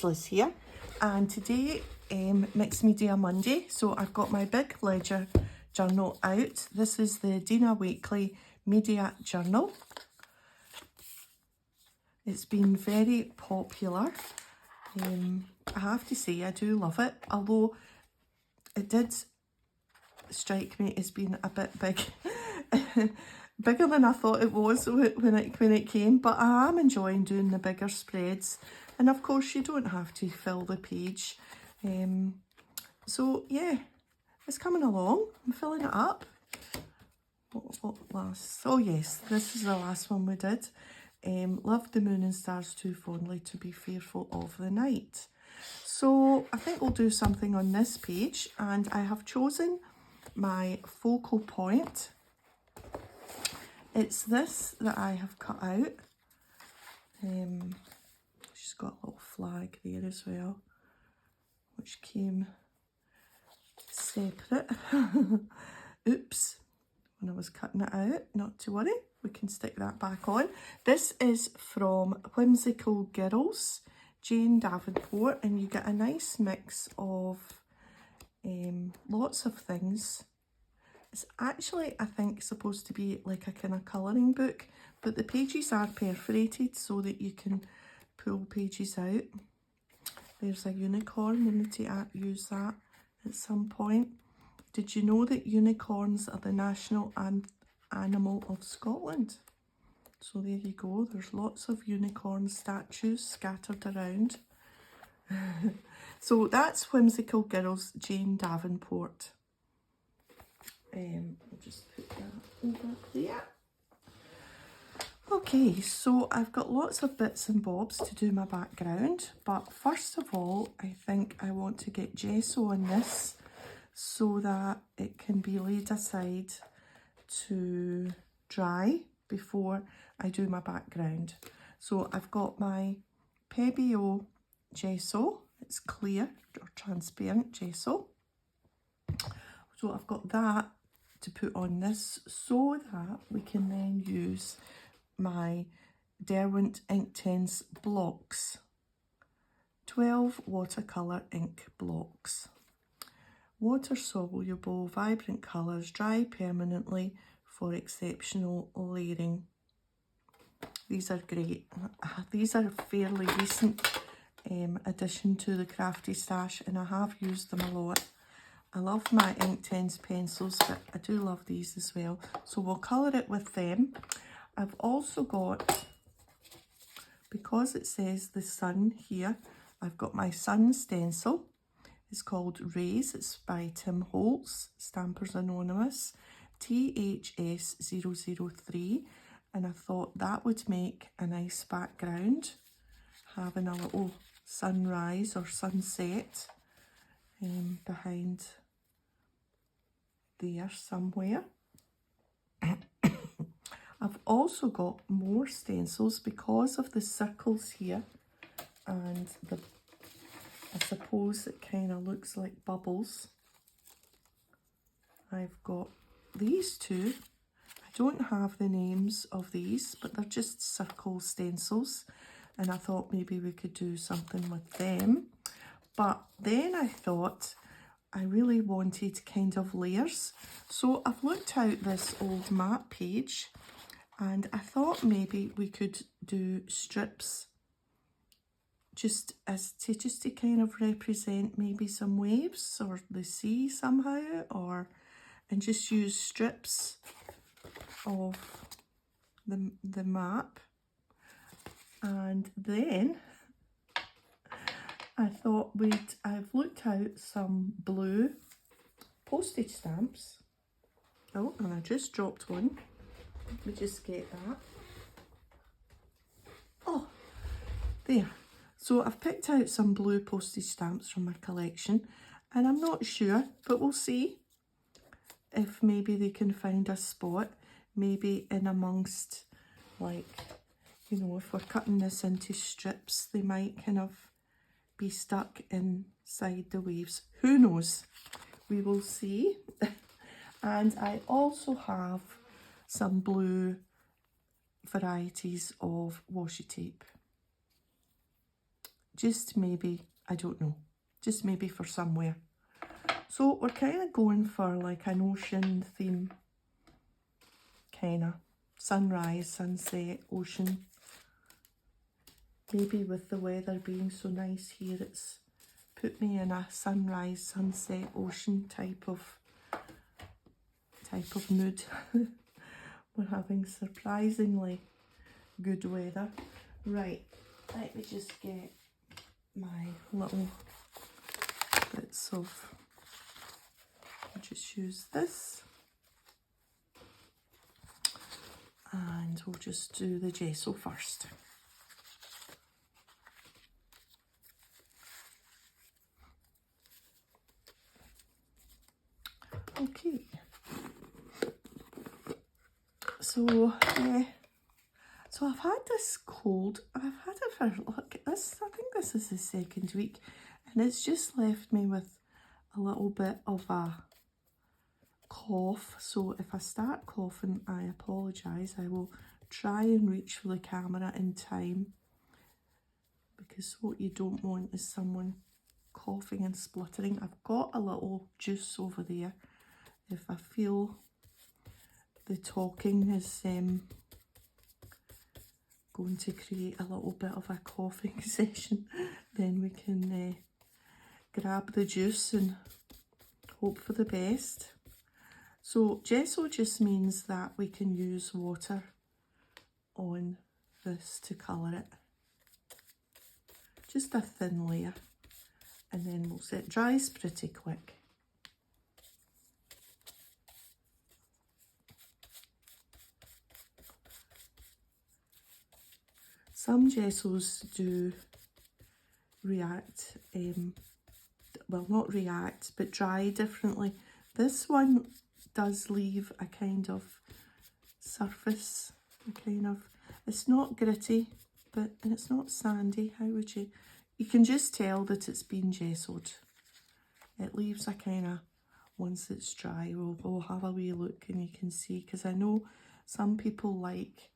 Liz here, and today Mixed Media Monday, so I've got my big ledger journal out. This is the Dina Wakley Media Journal. It's been very popular. I have to say I do love it, although it did strike me as being a bit big. Bigger than I thought it was when it came, but I am enjoying doing the bigger spreads, and of course you don't have to fill the page. So yeah, it's coming along. I'm filling it up. What last? Oh yes, this is the last one we did. Loved the moon and stars too fondly to be fearful of the night. So I think we'll do something on this page, and I have chosen my focal point. It's this that I have cut out. She's got a little flag there as well, which came separate. Oops, when I was cutting it out. Not to worry, we can stick that back on. This is from Whimsical Girls, Jane Davenport, and you get a nice mix of lots of things. It's actually, I think, supposed to be like a kind of colouring book, but the pages are perforated so that you can pull pages out. There's a unicorn. We need to use that at some point. Did you know that unicorns are the national animal of Scotland? So there you go. There's lots of unicorn statues scattered around. So that's Whimsical Girls, Jane Davenport. I'll just put that over there. Okay, so I've got lots of bits and bobs to do my background, but first of all, I think I want to get gesso on this so that it can be laid aside to dry before I do my background. So I've got my Pebeo gesso. It's clear or transparent gesso. So I've got that to put on this so that we can then use my Derwent Inktense blocks. 12 watercolour ink blocks. Water soluble, vibrant colours, dry permanently for exceptional layering. These are great. These are a fairly recent addition to the crafty stash, and I have used them a lot. I love my Inktense pencils, but I do love these as well. So we'll colour it with them. I've also got, because it says the sun here, I've got my sun stencil. It's called Rays. It's by Tim Holtz, Stampers Anonymous, THS003. And I thought that would make a nice background, having a little sunrise or sunset behind there somewhere. I've also got more stencils because of the circles here, and I suppose it kind of looks like bubbles. I've got these two. I don't have the names of these, but they're just circle stencils, and I thought maybe we could do something with them. But then I thought I really wanted kind of layers. So I've looked out this old map page, and I thought maybe we could do strips just to kind of represent maybe some waves or the sea somehow, and just use strips of the map. And then I thought I've looked out some blue postage stamps. Oh, and I just dropped one. Let me just get that. Oh, there. So I've picked out some blue postage stamps from my collection, and I'm not sure, but we'll see if maybe they can find a spot, maybe in amongst, like, you know, if we're cutting this into strips, they might kind of be stuck inside the waves. Who knows? We will see. And I also have some blue varieties of washi tape. just maybe, I don't know, just maybe for somewhere. So we're kind of going for like an ocean theme, kind of sunrise, sunset, ocean. Maybe with the weather being so nice here, it's put me in a sunrise, sunset, ocean type of mood. We're having surprisingly good weather. Right, let me just get my little bits of, I'll just use this. And we'll just do the gesso first. Okay. So, yeah. So I've had this cold. I've had it for, look at this, I think this is the second week. And it's just left me with a little bit of a cough. So if I start coughing, I apologise. I will try and reach for the camera in time, because what you don't want is someone coughing and spluttering. I've got a little juice over there. If I feel the talking is going to create a little bit of a coughing session, then we can grab the juice and hope for the best. So gesso just means that we can use water on this to colour it. Just a thin layer, and then we'll see. It dries pretty quick. Some gessos do react, well, not react, but dry differently. This one does leave a kind of surface, it's not gritty, but, and it's not sandy. How would you can just tell that it's been gessoed. It leaves a kind of, once it's dry, we'll have a wee look and you can see, because I know some people like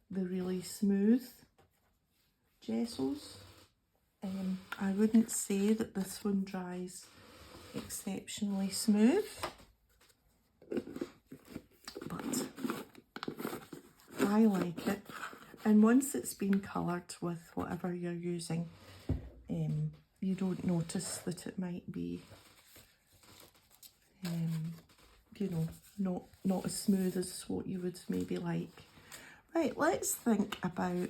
the really smooth gessos. I wouldn't say that this one dries exceptionally smooth, but I like it. And once it's been coloured with whatever you're using, you don't notice that it might be, you know, not as smooth as what you would maybe like. Right, let's think about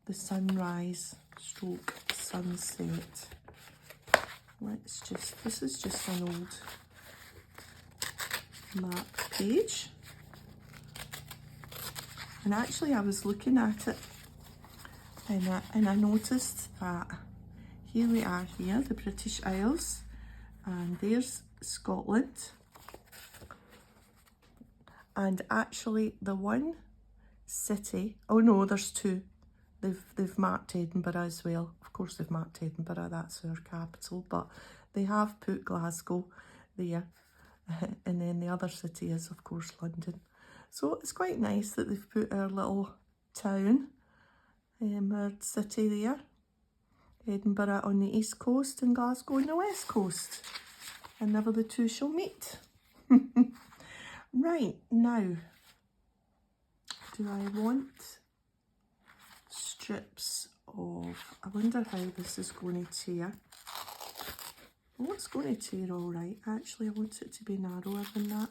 the sunrise stroke sunset. Let's just, this is just an old map page. And actually I was looking at it and I noticed that here we are here, the British Isles, and there's Scotland. And actually the one city, oh no, there's two. They've marked Edinburgh as well. Of course they've marked Edinburgh, that's our capital, but they have put Glasgow there. And then the other city is of course London. So it's quite nice that they've put our little town, our city there. Edinburgh on the east coast and Glasgow on the west coast. And never the two shall meet. Right, now, do I want strips of, I wonder how this is going to tear. Oh, it's going to tear all right. Actually, I want it to be narrower than that.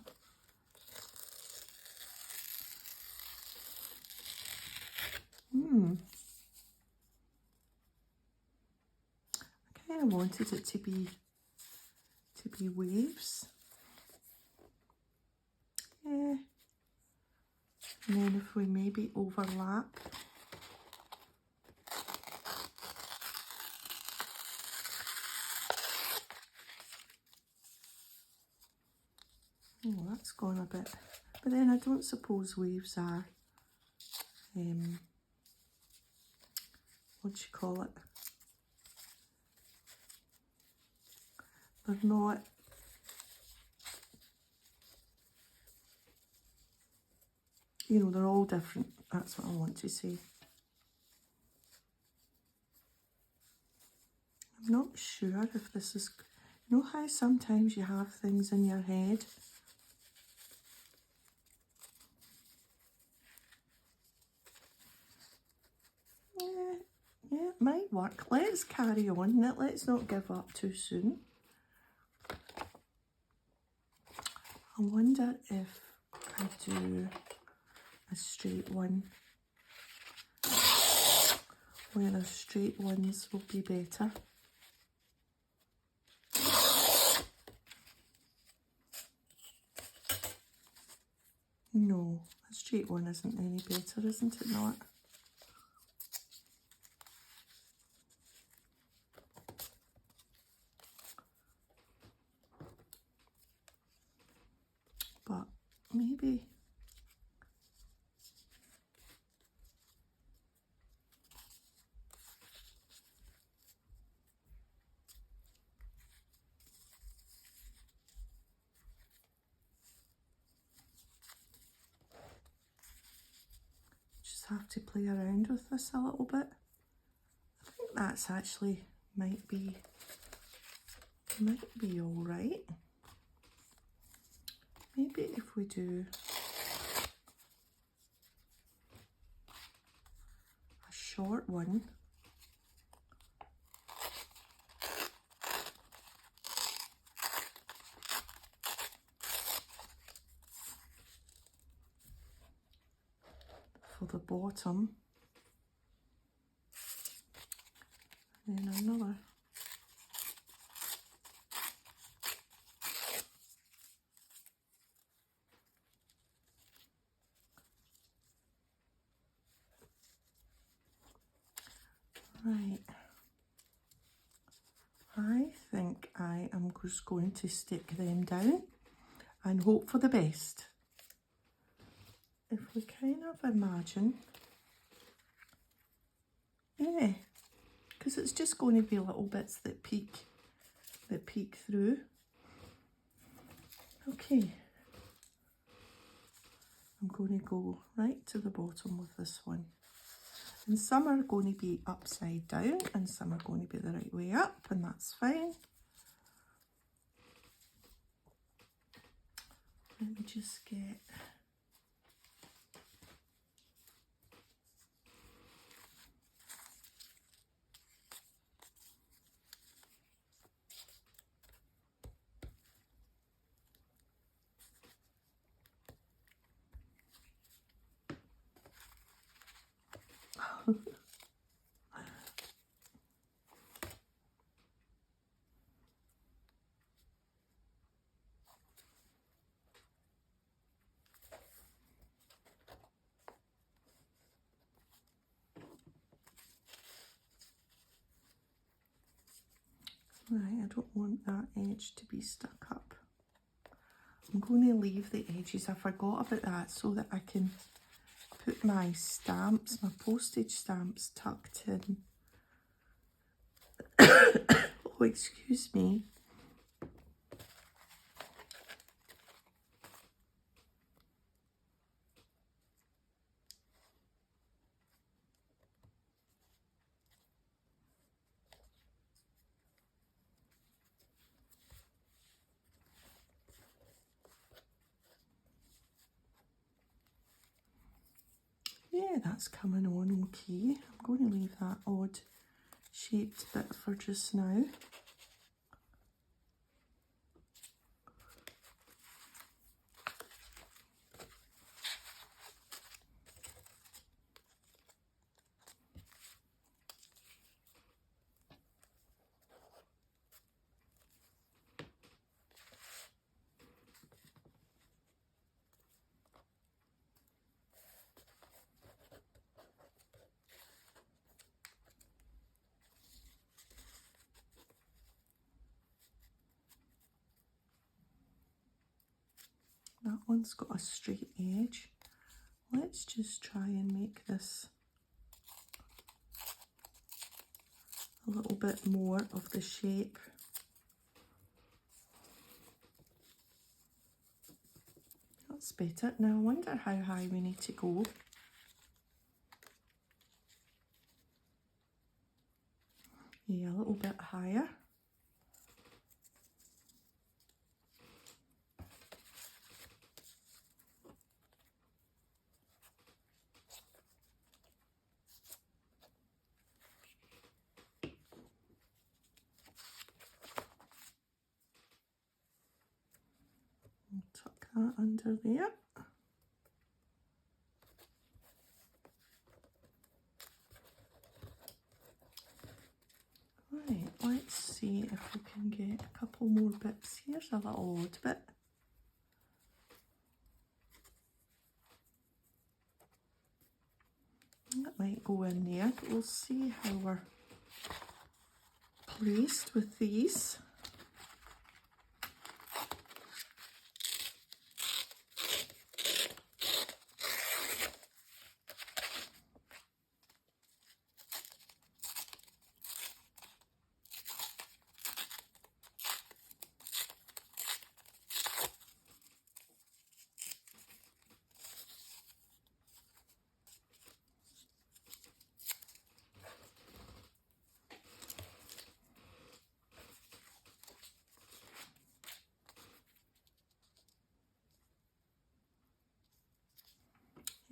I kind of wanted it to be waves. Yeah. And then if we maybe overlap. Oh, that's gone a bit. But then I don't suppose waves are, what do you call it? They're not, you know, they're all different. That's what I want to say. not sure if this is, you know how sometimes you have things in your head? Yeah, it might work. Let's carry on. Let's not give up too soon. I wonder if I do a straight one, whether straight ones will be better. No, a straight one isn't any better, isn't it not? But maybe just have to play around with this a little bit. I think that's actually might be all right. Maybe if we do a short one, for the bottom, and then another. Right, I think I am just going to stick them down and hope for the best. If we kind of imagine, yeah, because it's just going to be little bits that peek through. Okay, I'm going to go right to the bottom with this one. And some are going to be upside down and some are going to be the right way up, and that's fine. Let me just get... Right, I don't want that edge to be stuck up. I'm going to leave the edges, I forgot about that, so that I can put my stamps, my postage stamps tucked in. Oh, excuse me. Yeah, that's coming on okay. I'm going to leave that odd shaped bit for just now. That one's got a straight edge. Let's just try and make this a little bit more of the shape. That's better. Now I wonder how high we need to go. Yeah, a little bit higher. that under there. Right, let's see if we can get a couple more bits. Here's a little odd bit. That might go in there, but we'll see how we're placed with these.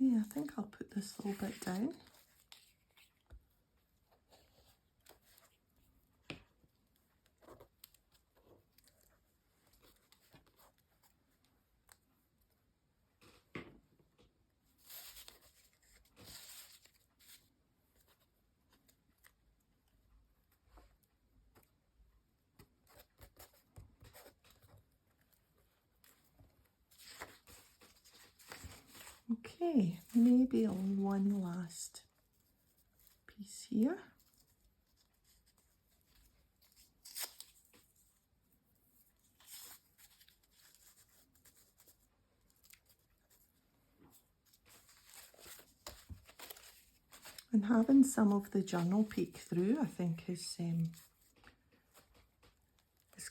Yeah, I think I'll put this little bit down. Okay, maybe on one last piece here. And having some of the journal peek through, I think is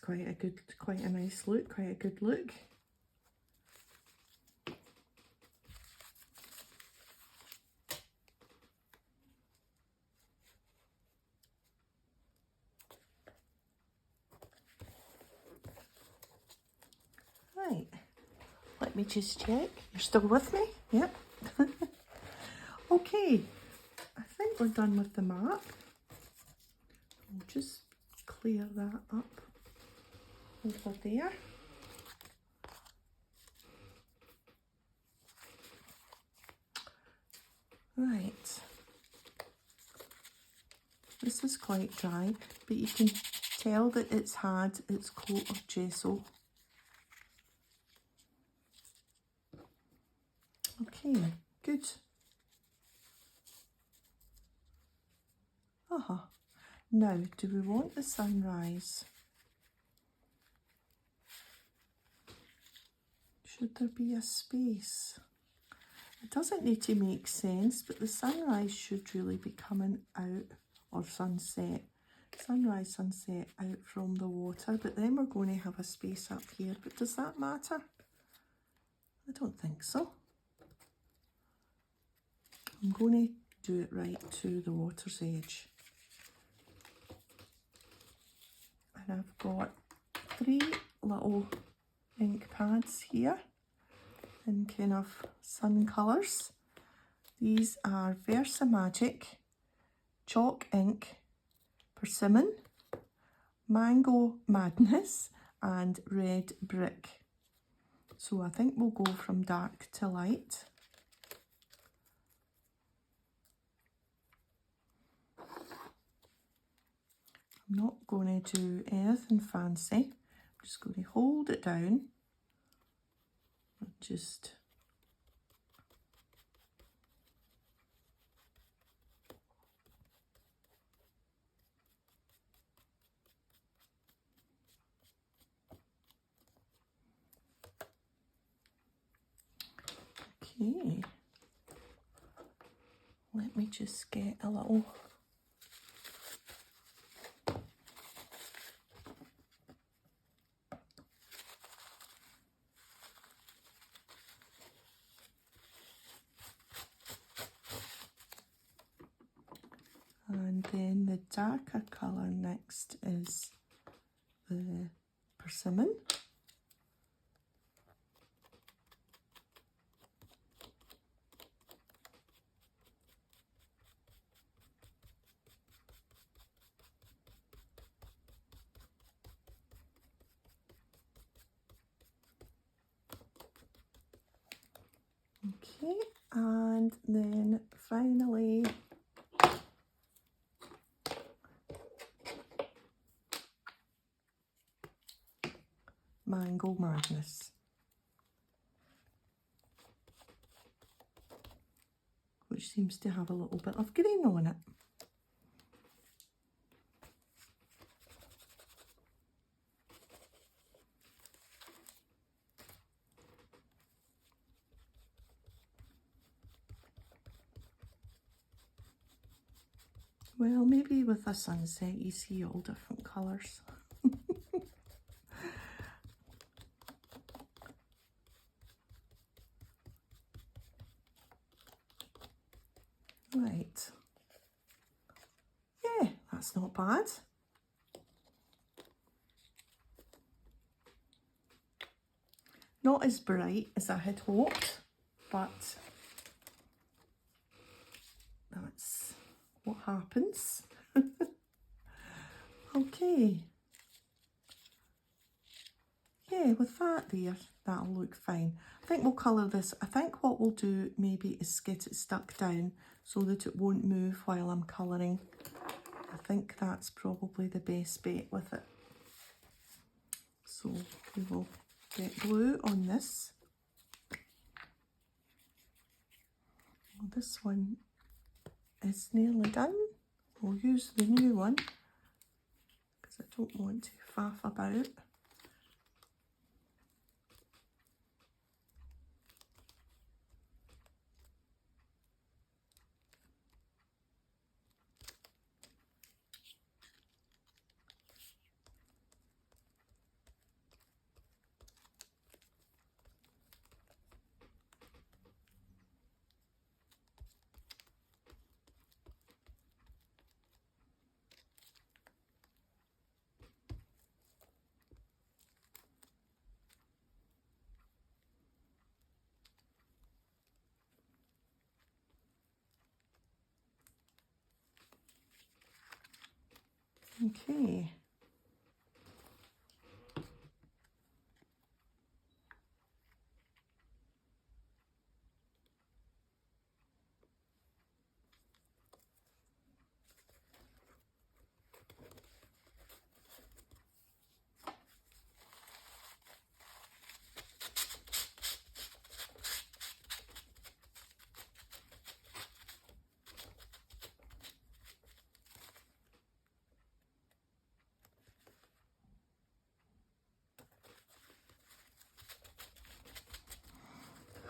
quite a nice look, quite a good look. Right, let me just check. You're still with me? Yep. Okay, I think we're done with the map. I'll just clear that up over there. Right, this is quite dry, but you can tell that it's had its coat of gesso. Okay, good. Now, do we want the sunrise? Should there be a space? It doesn't need to make sense, but the sunrise should really be coming out, or sunset. Sunrise, sunset out from the water, but then we're going to have a space up here. But does that matter? I don't think so. I'm going to do it right to the water's edge. And I've got 3 little ink pads here in kind of sun colours. These are Versamagic, Chalk Ink, Persimmon, Mango Madness and Red Brick. So I think we'll go from dark to light. I'm not going to do anything fancy. I'm just going to hold it down and just okay. Let me just get a little and then the darker colour next is the persimmon. Okay, and then finally Mango Madness, which seems to have a little bit of green on it. Well, maybe with a sunset you see all different colours. Right. Yeah, that's not bad. Not as bright as I had hoped, but that's what happens. Okay. Yeah, with that there, that'll look fine. I think we'll colour this. I think what we'll do maybe is get it stuck down so that it won't move while I'm colouring. I think that's probably the best bet with it. So we will get blue on this. Well, this one is nearly done. We'll use the new one because I don't want to faff about. Okay.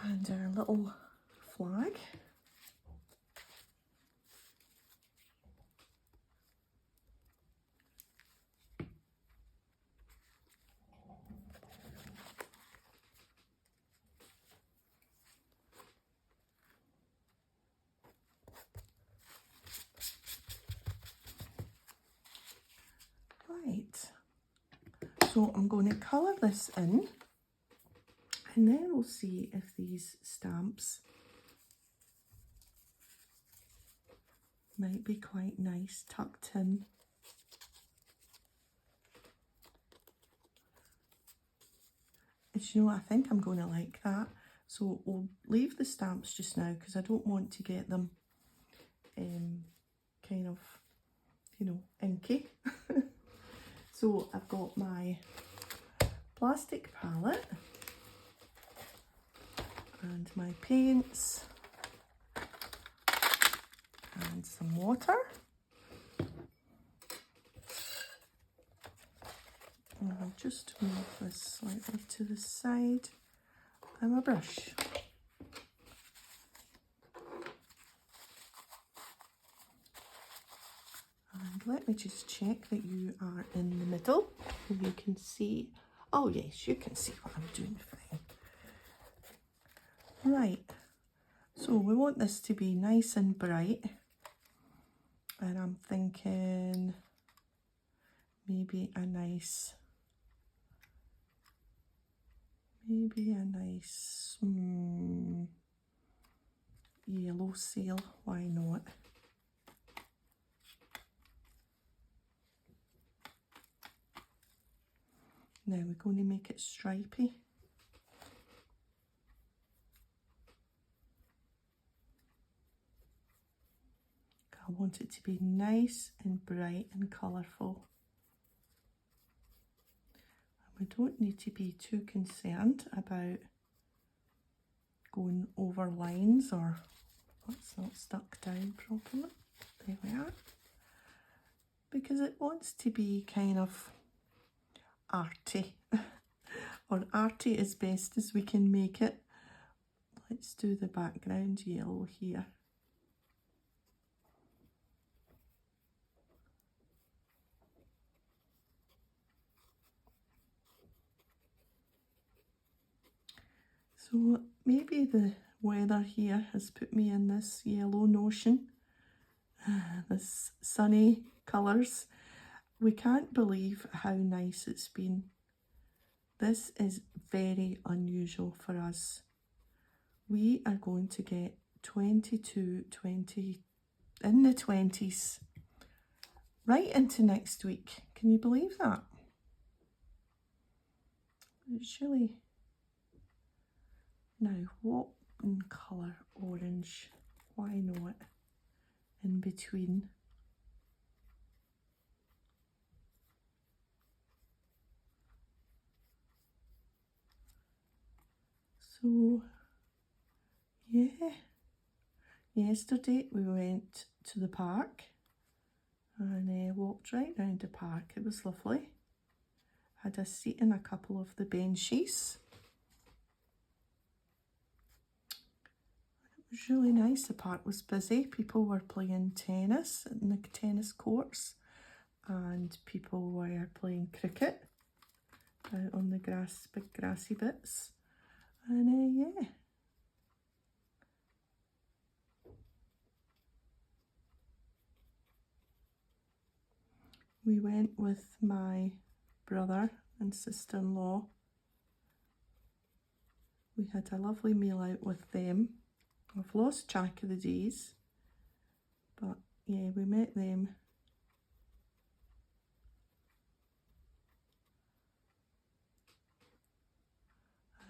And our little flag. Right, so I'm going to colour this in and then we'll see if these stamps might be quite nice tucked in. And you know what, I think I'm going to like that. So we'll leave the stamps just now because I don't want to get them kind of, you know, inky. So I've got my plastic palette and my paints and some water. And I'll just move this slightly to the side and my brush. And let me just check that you are in the middle so you can see. Oh yes, you can see what I'm doing fine. Right, so we want this to be nice and bright. And I'm thinking maybe a nice yellow sail, why not? Now we're going to make it stripy. I want it to be nice and bright and colourful. We don't need to be too concerned about going over lines or that's not stuck down properly. There we are. Because it wants to be kind of arty, or arty as best as we can make it. Let's do the background yellow here. So maybe the weather here has put me in this yellow notion, this sunny colours. We can't believe how nice it's been. This is very unusual for us. We are going to get 22, 20, in the 20s, right into next week. Can you believe that? It's really... Now, what in colour? Orange. Why not? In between. So, yeah. Yesterday we went to the park and walked right round the park. It was lovely. Had a seat in a couple of the benches. It was really nice. The park was busy. People were playing tennis in the tennis courts and people were playing cricket out on the grass, big grassy bits. And yeah. We went with my brother and sister-in-law. We had a lovely meal out with them. I've lost track of the days, but yeah, we met them.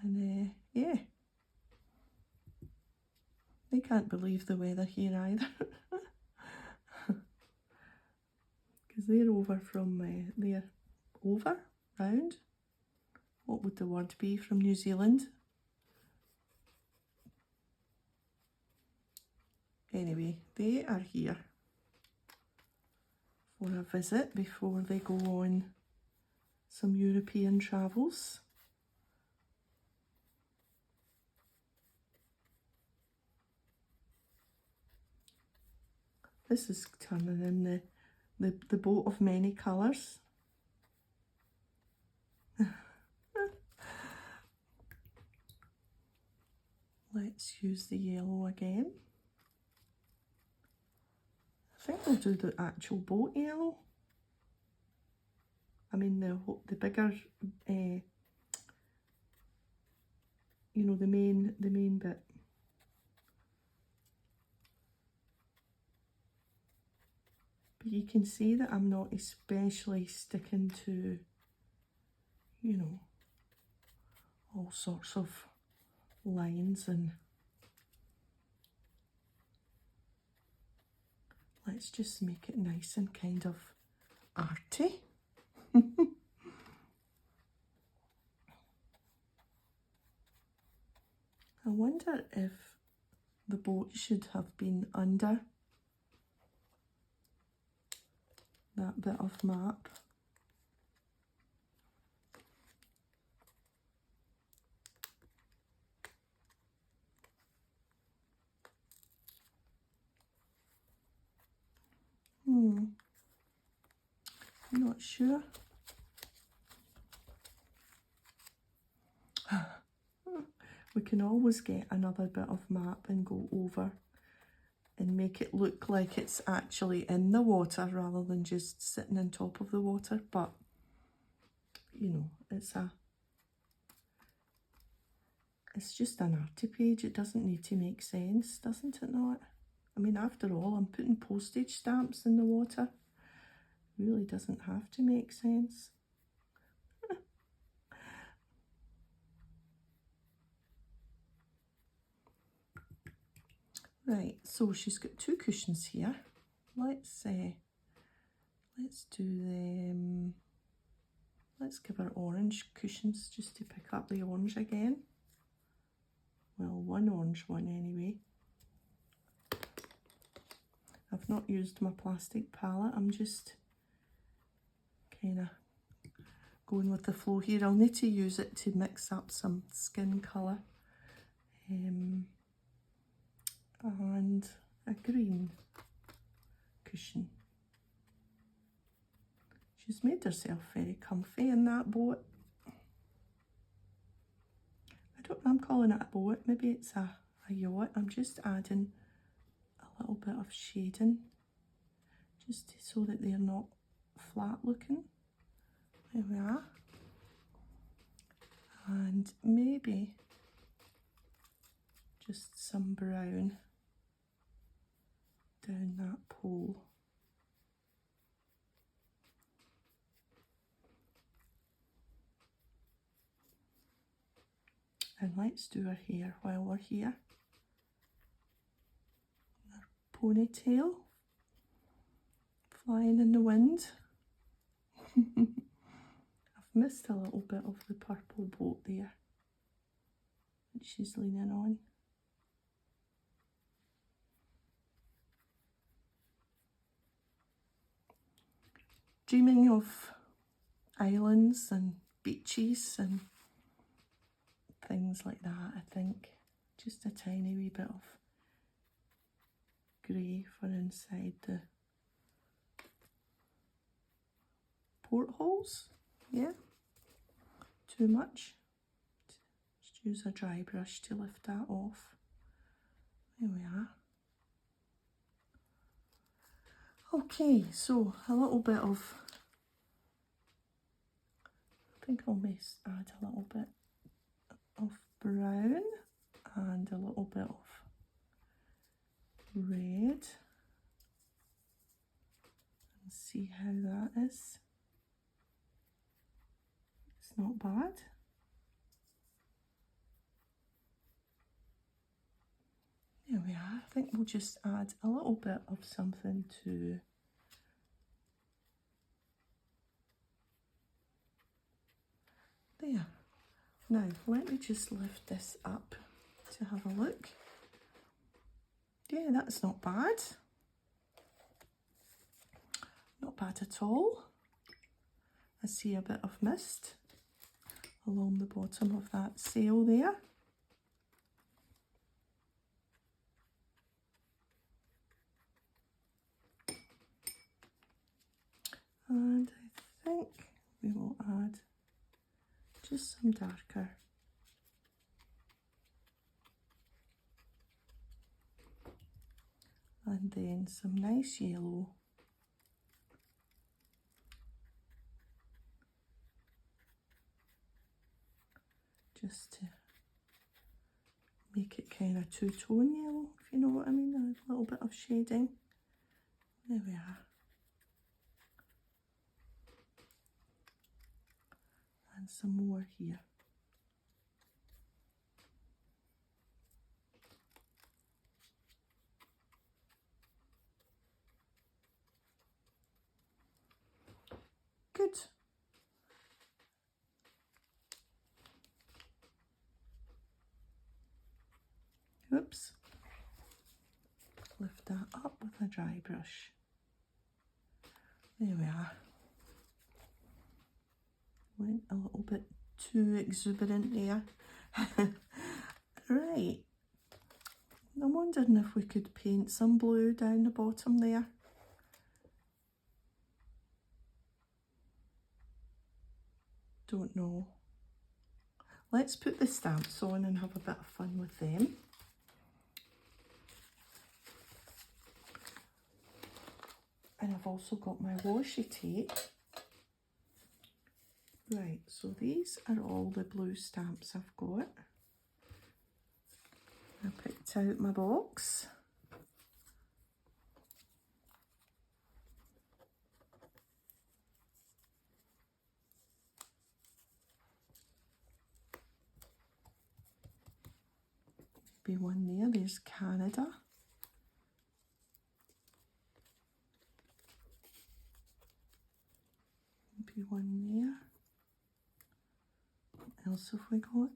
And yeah, they can't believe the weather here either. Because they're over from, round. What would the word be? From New Zealand. Anyway, they are here for a visit before they go on some European travels. This is turning in the boat of many colours. Let's use the yellow again. I think we'll do the actual boat yellow. I mean the bigger, you know, the main bit. But you can see that I'm not especially sticking to, you know, all sorts of lines, and let's just make it nice and kind of arty. I wonder if the boat should have been under that bit of map. I'm not sure. We can always get another bit of map and go over and make it look like it's actually in the water rather than just sitting on top of the water. But, you know, it's just an arty page. It doesn't need to make sense, doesn't it not? I mean, after all, I'm putting postage stamps in the water. It really doesn't have to make sense. Right, so she's got two cushions here. let's do them. Let's give her orange cushions just to pick up the orange again. Well, one orange one anyway. I've not used my plastic palette. I'm just kind of going with the flow here. I'll need to use it to mix up some skin colour. And a green cushion. She's made herself very comfy in that boat. I don't know, I'm calling it a boat. Maybe it's a yacht. I'm just adding a little bit of shading just so that they're not flat looking. There we are. And maybe just some brown down that pole. And let's do her hair while we're here. Her ponytail flying in the wind. I've missed a little bit of the purple boat there that she's leaning on. Dreaming of islands and beaches and things like that, I think. Just a tiny wee bit of grey for inside the portholes. Yeah, too much. Just use a dry brush to lift that off. There we are. Okay, so a little bit of, I think I'll add a little bit of brown and a little bit of red and see how that is. It's not bad. There we are. I think we'll just add a little bit of something to there. Now, let me just lift this up to have a look. Yeah, that's not bad. Not bad at all. I see a bit of mist along the bottom of that sail there. And I think we will add just some darker and then some nice yellow. Just to make it kind of two-tone yellow, if you know what I mean, a little bit of shading. There we are. And some more here. Good. Oops. Lift that up with a dry brush. There we are. Went a little bit too exuberant there. Right. I'm wondering if we could paint some blue down the bottom there. Don't know. Let's put the stamps on and have a bit of fun with them. And I've also got my washi tape. Right, so these are all the blue stamps I've got. I picked out my box. Maybe one there, there's Canada. one there. What else have we got?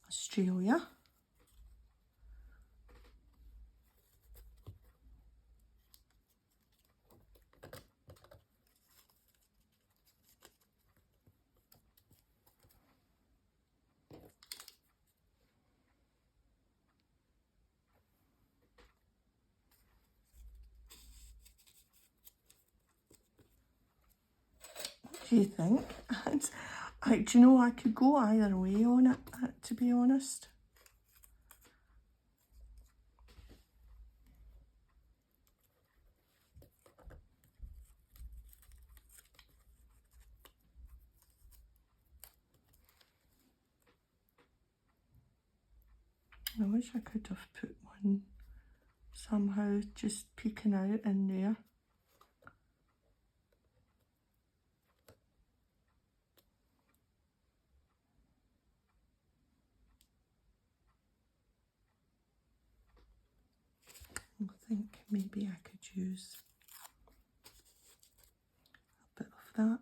Australia. What do you think? Do you know, I could go either way on it, to be honest. I wish I could have put one somehow just peeking out in there. I think maybe I could use a bit of that.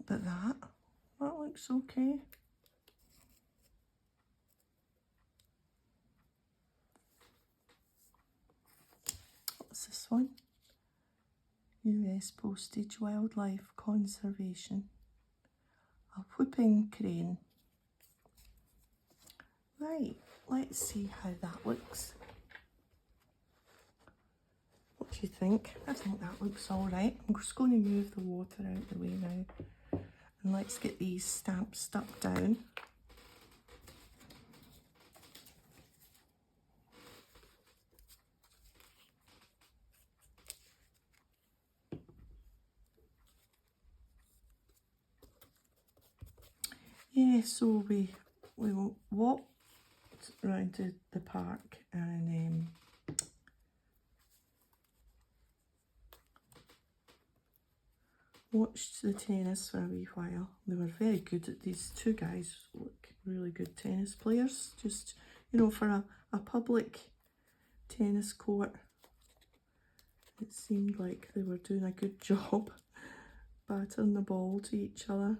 But that looks okay. What's this one? US Postage Wildlife Conservation. A whooping crane. Right, let's see how that looks. What do you think? I think that looks all right. I'm just going to move the water out the way now. And let's get these stamps stuck down. Yeah, so we walked around to the park and watched the tennis for a wee while. They were very good at these two guys, look really good tennis players, just, you know, for a public tennis court. It seemed like they were doing a good job battering the ball to each other.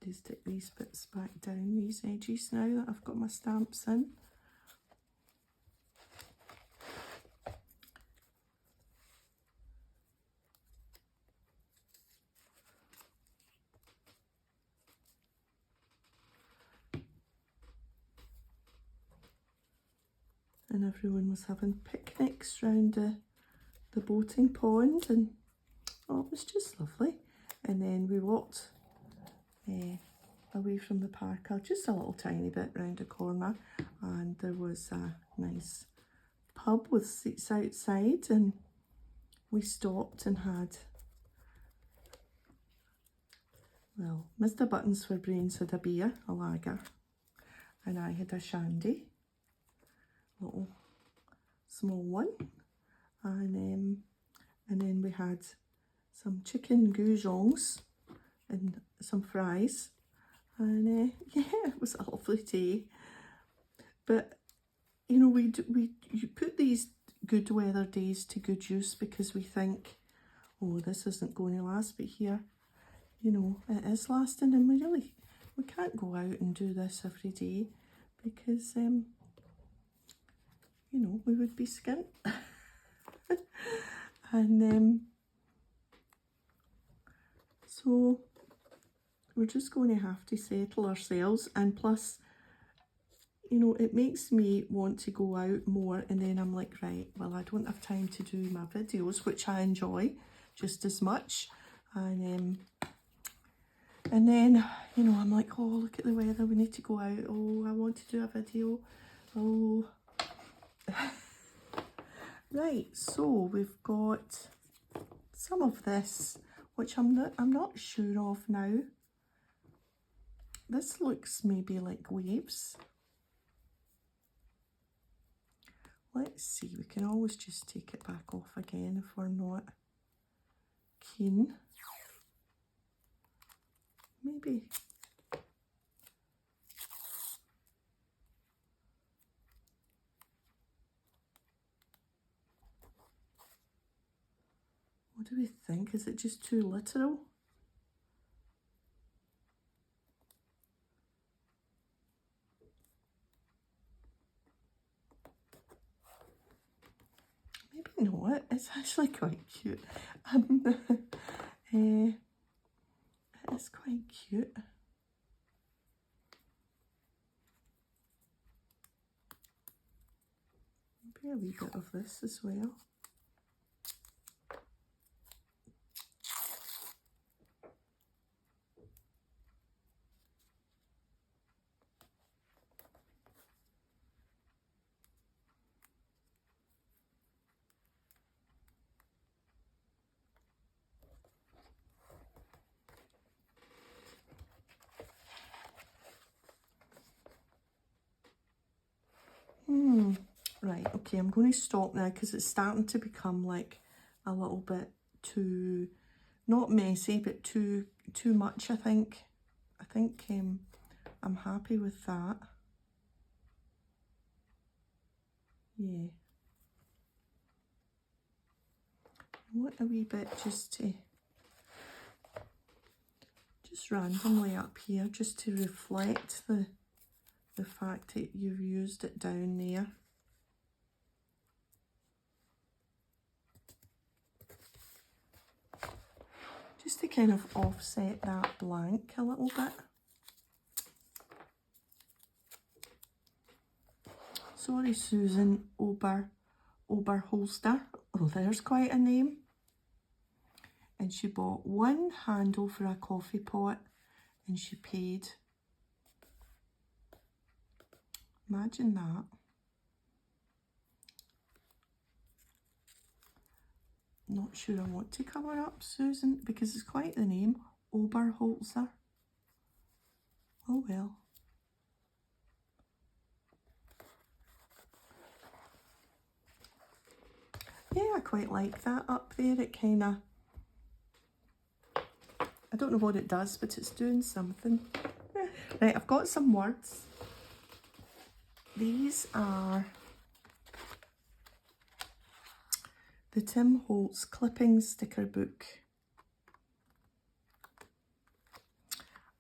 Just stick these bits back down, these edges, now that I've got my stamps in. And everyone was having picnics round the boating pond, and oh, it was just lovely. And then we walked away from the park, just a little tiny bit round a corner, and there was a nice pub with seats outside, and we stopped and had, well, Mr. Buttonsforbrains had a beer, a lager, and I had a shandy, little small one, and then we had some chicken goujongs and some fries, and yeah, it was a lovely day. But you know, you put these good weather days to good use, because we think, oh, this isn't going to last, but here, you know, it is lasting, and we can't go out and do this every day, because you know, we would be skint. And so we're just going to have to settle ourselves, and plus you know, it makes me want to go out more, and then I'm like, right, well, I don't have time to do my videos, which I enjoy just as much. And then, you know, I'm like, oh, look at the weather, we need to go out. Oh, I want to do a video. Oh. Right, so we've got some of this, which I'm not sure of now. This looks maybe like waves. Let's see, we can always just take it back off again if we're not keen. Maybe. What do we think? Is it just too literal? Maybe not. It's actually quite cute. It is quite cute. Maybe a wee bit of this as well. Right, okay, I'm going to stop now because it's starting to become like a little bit too, not messy, but too much, I think. I think I'm happy with that. Yeah. I want a wee bit just randomly up here, just to reflect the fact that you've used it down there. Just to kind of offset that blank a little bit. Sorry, Susan Oberholster. Oh, there's quite a name. And she bought one handle for a coffee pot and she paid, imagine that. Not sure I want to cover up Susan because it's quite the name, Oberholzer. Oh well. Yeah, I quite like that up there. It kind of, I don't know what it does, but it's doing something. Right, I've got some words. These are the Tim Holtz Clipping Sticker Book.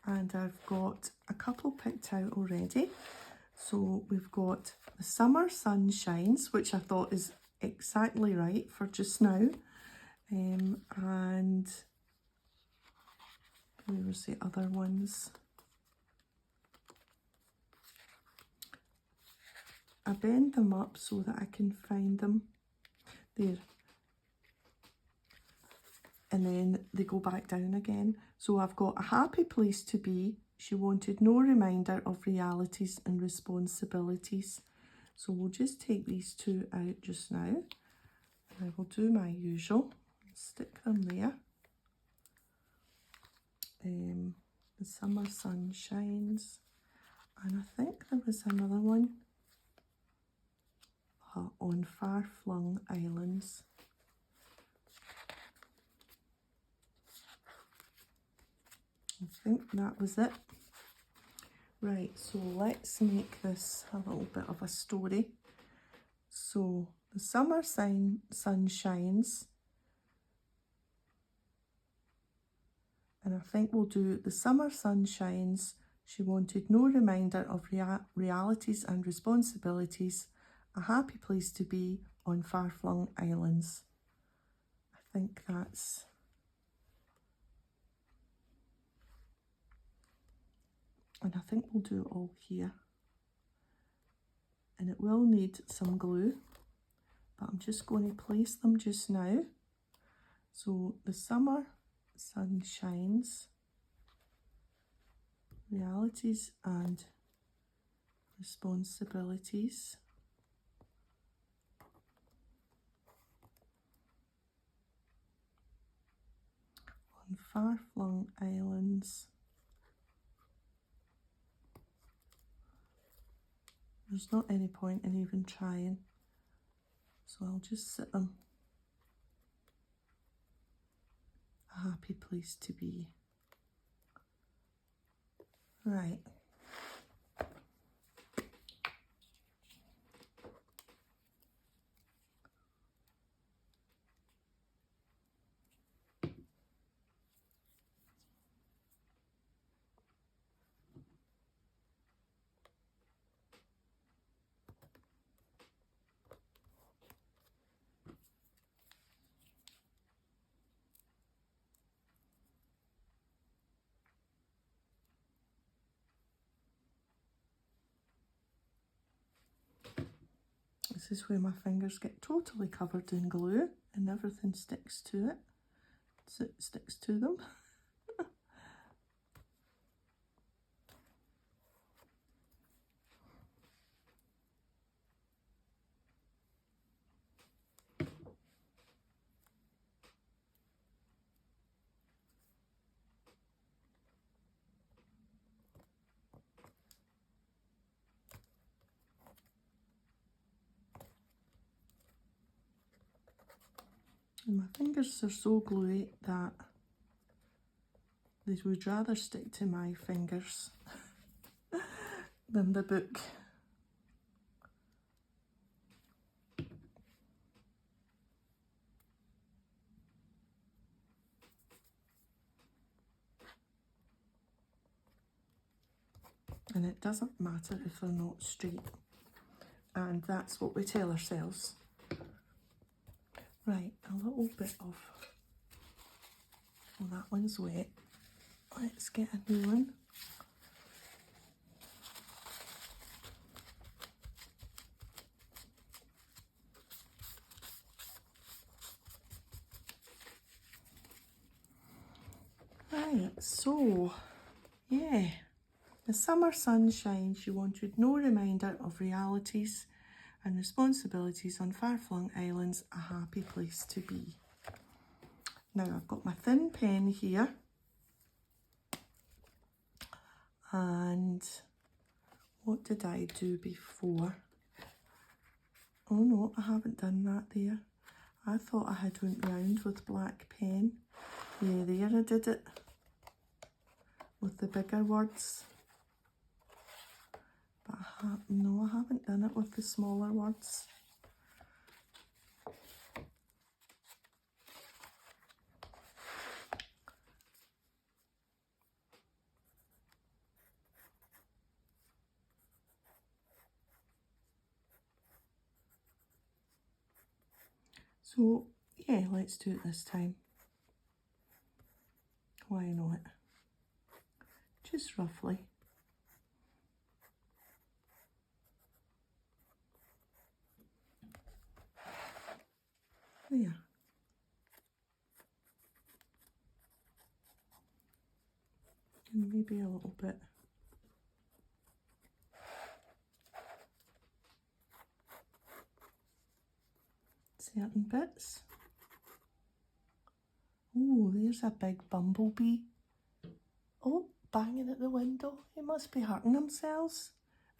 And I've got a couple picked out already. So we've got The Summer Sun Shines, which I thought is exactly right for just now. And where was the other ones? I bend them up so that I can find them. There. And then they go back down again. So I've got a happy place to be. She wanted no reminder of realities and responsibilities. So we'll just take these two out just now. And I will do my usual. Stick them there. The Summer Sun Shines. And I think there was another one on Far-Flung Islands. I think that was it. Right, so let's make this a little bit of a story. So the summer sun shines, and I think we'll do the summer sun shines. She wanted no reminder of realities and responsibilities, a happy place to be on far-flung islands. I think that's... And I think we'll do it all here. and it will need some glue, but I'm just going to place them just now. So the summer sun shines, realities and responsibilities. On far-flung islands. There's not any point in even trying, so I'll just sit them. A happy place to be. Right. This is where my fingers get totally covered in glue and everything sticks to it. So it sticks to them. And my fingers are so gluey that they would rather stick to my fingers than the book. And it doesn't matter if they're not straight. And that's what we tell ourselves. Right, a little bit of, well, that one's wet. Let's get a new one. Right, so, yeah. The summer sun shines, you wanted no reminder of realities and responsibilities on far-flung islands, a happy place to be. Now I've got my thin pen here, and what did I do before? Oh no, I haven't done that there. I thought I had went round with black pen. Yeah, there I did it with the bigger words. But no, I haven't done it with the smaller words. So, yeah, let's do it this time. Why not? Just roughly. There. And maybe a little bit. Certain bits. Oh, there's a big bumblebee. Oh, banging at the window. He must be hurting themselves.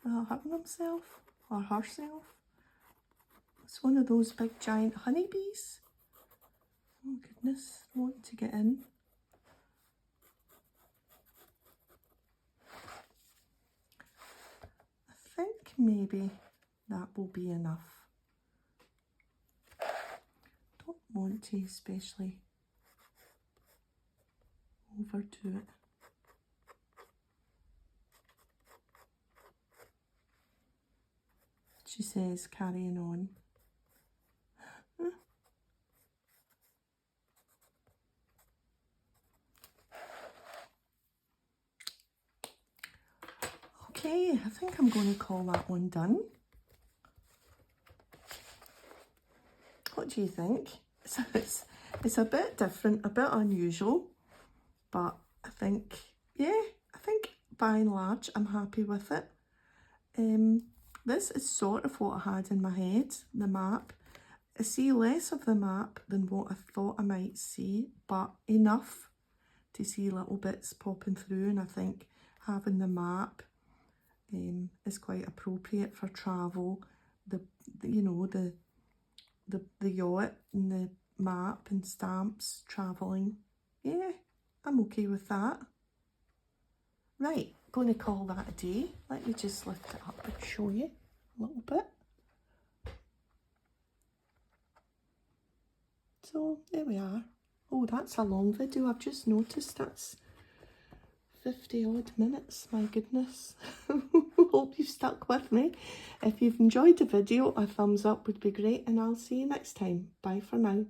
Hurting himself or herself. It's one of those big giant honeybees. Oh goodness, wanting to get in. I think maybe that will be enough. Don't want to especially overdo it. She says, carrying on. Okay, I think I'm going to call that one done. do you think? It's a bit different, a bit unusual, but I think, yeah, I think by and large I'm happy with it. This is sort of what I had in my head, the map. I see less of the map than what I thought I might see, but enough to see little bits popping through, and I think having the map is quite appropriate for travel. You know, the yacht and the map and stamps, travelling. Yeah, I'm okay with that. Right, going to call that a day. Let me just lift it up and show you a little bit. So there we are. Oh, that's a long video. I've just noticed that's 50 odd minutes. My goodness. Hope you've stuck with me. If you've enjoyed the video, a thumbs up would be great, and I'll see you next time. Bye for now.